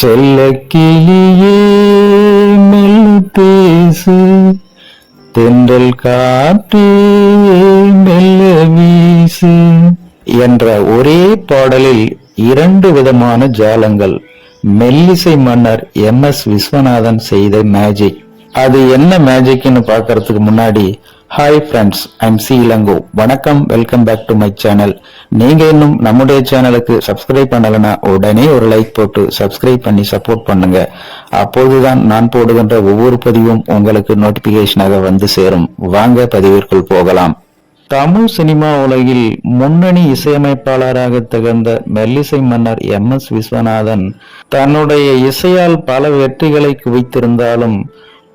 செல்ல கிளியே மெல்ல பேசு, தென்றல் காற்றே மெல்ல வீசு என்ற ஒரே பாடலில் இரண்டு விதமான ஜாலங்கள். மெல்லிசை மன்னர் MS விஸ்வநாதன் செய்த மேஜிக். அது என்ன மேஜிக்னு பார்க்கறதுக்கு முன்னாடி, hi friends, I'm C Elango. வணக்கம், welcome back to my channel. நீங்க இன்னும் நம்முடைய சேனலுக்கு சப்ஸ்கிரைப் பண்ணலனா உடனே ஒரு லைக் போட்டு சப்ஸ்கிரைப் பண்ணி சப்போர்ட் பண்ணுங்க. அப்போதுதான் நான் போடுகின்ற ஒவ்வொரு பதிவும் உங்களுக்கு நோட்டிபிகேஷனாக வந்து சேரும். வாங்க பதிவிற்குள் போகலாம். தமிழ் சினிமா உலகில் முன்னணி இசையமைப்பாளராக திகழ்ந்த மெல்லிசை மன்னர் MS விஸ்வநாதன் தன்னுடைய இசையால் பல வெற்றிகளை குவித்திருந்தாலும்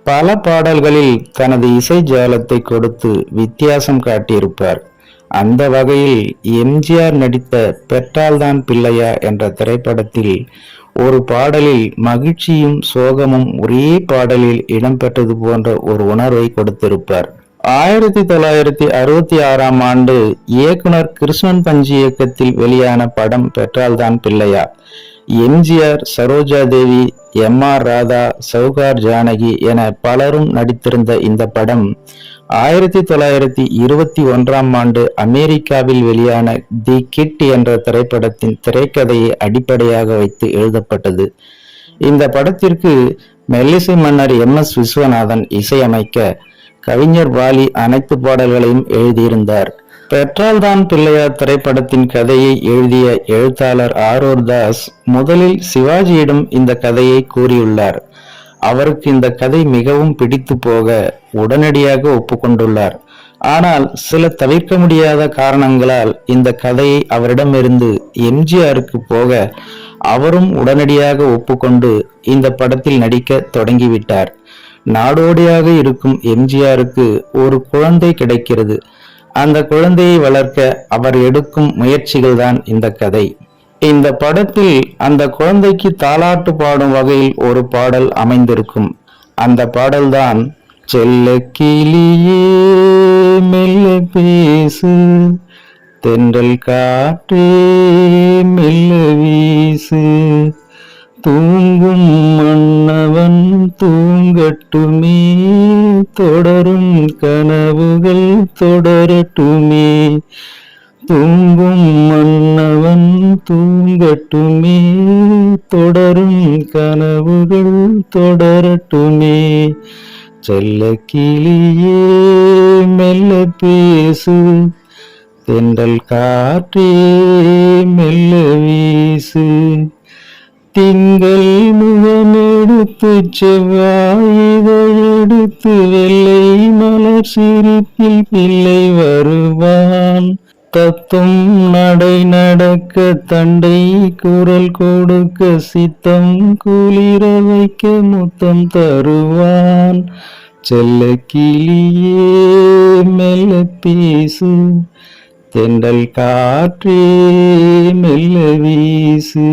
பல பாடல்களில் தனது இசை ஜாலத்தை கொடுத்து வித்தியாசம் காட்டியிருப்பார். அந்த வகையில் MGR நடித்த பெற்றால்தான் பிள்ளையா என்ற திரைப்படத்தில் ஒரு பாடலில் மகிழ்ச்சியும் சோகமும் ஒரே பாடலில் இடம்பெற்றது போன்ற ஒரு உணர்வை கொடுத்திருப்பார். 1966ஆம் ஆண்டு இயக்குனர் கிருஷ்ணன் பஞ்சி இயக்கத்தில் வெளியான படம் பெற்றால்தான் பிள்ளையா. MGR, சரோஜா தேவி, MR ராதா, சௌகார் ஜானகி என பலரும் நடித்திருந்த இந்த படம் 1921ஆம் ஆண்டு அமெரிக்காவில் வெளியான தி கிட் என்ற திரைப்படத்தின் திரைக்கதையை அடிப்படையாக வைத்து எழுதப்பட்டது. இந்த படத்திற்கு மெல்லிசை மன்னர் MS விஸ்வநாதன் இசையமைக்க கவிஞர் வாலி அனைத்து பாடல்களையும் எழுதியிருந்தார். பெற்றால்தான் பிள்ளையா திரைப்படத்தின் கதையை எழுதிய எழுத்தாளர் ஆரூர் தாஸ் முதலில் சிவாஜியிடம் இந்த கதையை கூறியுள்ளார். அவருக்கு இந்த கதை மிகவும் பிடித்து போக உடனடியாக ஒப்புக்கொண்டுள்ளார். ஆனால் சில தவிர்க்க முடியாத காரணங்களால் இந்த கதையை அவரிடமிருந்து MGRக்கு போக அவரும் உடனடியாக ஒப்புக்கொண்டு இந்த படத்தில் நடிக்க தொடங்கிவிட்டார். நாடோடியாக இருக்கும் MGRக்கு ஒரு குழந்தை கிடைக்கிறது. அந்த குழந்தையை வளர்க்க அவர் எடுக்கும் முயற்சிகள் தான் இந்த கதை. இந்த படத்தில் அந்த குழந்தைக்கு தாலாட்டு பாடும் வகையில் ஒரு பாடல் அமைந்திருக்கும். அந்த பாடல்தான் செல்ல கிளியே மெல்ல பேசு, தென்றல் காற்றே மெல்ல வீசு, தூங்கும் மன்னவன் தூங்கட்டுமே, தொடரும் கனவுகள் தொடரட்டுமே, தூங்கும் மன்னவன் தூங்கட்டுமே, தொடரும் கனவுகள் தொடரட்டுமே, செல்ல கிளியே மெல்ல பேசு, தென்றல் காற்றே மெல்ல வீசு, திங்கள் முகமெடுத்து செவ்வாயிதழெடுத்து வெள்ளை மலர் சிரிப்பில் பிள்ளை வருவான், தத்தும் நடை நடக்க தண்டை குரல் கொடுக்க சித்தம் குளிர வைக்க முத்தம் தருவான், செல்ல கிளியே மெல்ல பேசு, தென்றல் காற்றே மெல்ல வீசு,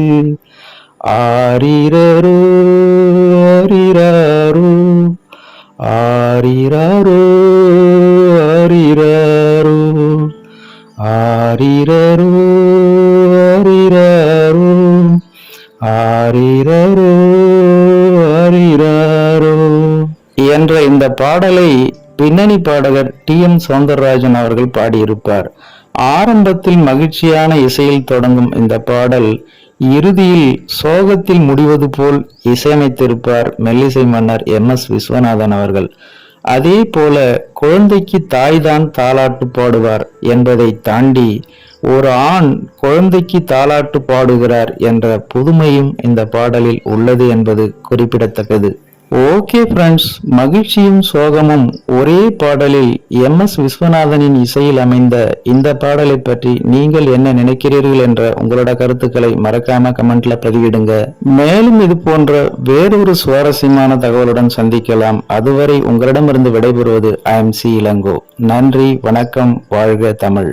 ஆரிரரோ ஆரிராரோ ஆரிராரோ ஆரிராரோ ஆரிரரோ ஆரிராரோ ஆரிரரோ ஆரிராரோ என்ற இந்த பாடலை பின்னணி பாடகர் TM சௌந்தரராஜன் அவர்கள் பாடியிருப்பார். ஆரம்பத்தில் மகிழ்ச்சியான இசையில் தொடங்கும் இந்த பாடல் இறுதியில் சோகத்தில் முடிவது போல் இசையமைத்திருப்பார் மெல்லிசை மன்னர் MS விஸ்வநாதன் அவர்கள். அதே போல குழந்தைக்கு தாய்தான் தாலாட்டு பாடுவார் என்பதை தாண்டி ஒரு ஆண் குழந்தைக்கு தாலாட்டு பாடுகிறார் என்ற புதுமையும் இந்த பாடலில் உள்ளது என்பது குறிப்பிடத்தக்கது. ஓகே ஃப்ரெண்ட்ஸ், மகிழ்ச்சியும் சோகமும் ஒரே பாடலில் MS விஸ்வநாதனின் இசையில் அமைந்த இந்த பாடலை பற்றி நீங்கள் என்ன நினைக்கிறீர்கள் என்ற உங்களோட கருத்துக்களை மறக்காம கமெண்ட்ல பதிவிடுங்க. மேலும் இது போன்ற வேறொரு சுவாரஸ்யமான தகவலுடன் சந்திக்கலாம். அதுவரை உங்களிடமிருந்து விடைபெறுவது IM சி இளங்கோ. நன்றி, வணக்கம், வாழ்க தமிழ்.